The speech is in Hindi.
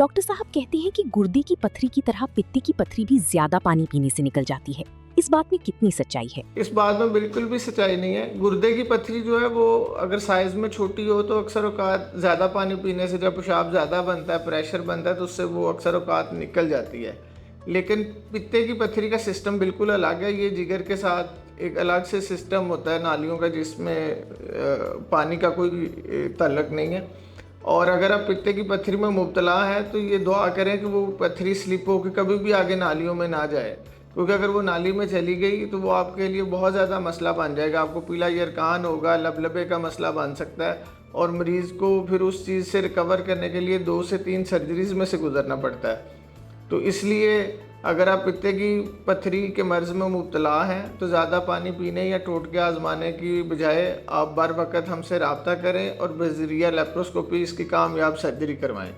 डॉक्टर साहब कहते हैं कि गुर्दे की पथरी की तरह पित्ते की पथरी भी ज्यादा पानी पीने से निकल जाती है। इस बात में कितनी सच्चाई है? इस बात में बिल्कुल भी सच्चाई नहीं है। गुर्दे की पथरी जो है वो अगर साइज में छोटी हो तो अक्सर औकात ज़्यादा पानी पीने से, जब पेशाब ज़्यादा बनता है, प्रेशर बनता है, तो उससे वो अक्सर औकात निकल जाती है। लेकिन पित्ते की पथरी का सिस्टम बिल्कुल अलग है। ये जिगर के साथ एक अलग से सिस्टम होता है नालियों का, जिसमें पानी का कोई ताल्लुक नहीं है। और अगर आप पित्ते की पथरी में मुब्तला हैं तो ये दुआ करें कि वो पथरी स्लिप होकर कभी भी आगे नालियों में ना जाए, क्योंकि अगर वो नाली में चली गई तो वो आपके लिए बहुत ज़्यादा मसला बन जाएगा। आपको पीला यरकान होगा, लबलबे का मसला बन सकता है, और मरीज़ को फिर उस चीज़ से रिकवर करने के लिए 2 से 3 सर्जरीज़ में से गुजरना पड़ता है। तो इसलिए अगर आप पित्ते की पथरी के मर्ज़ में मुब्तला हैं तो ज़्यादा पानी पीने या टोटके आजमाने की बजाय आप बर वक़्त हमसे रब्ता करें और बज़रिया लेप्रोस्कोपी इसकी कामयाब सर्जरी करवाएं।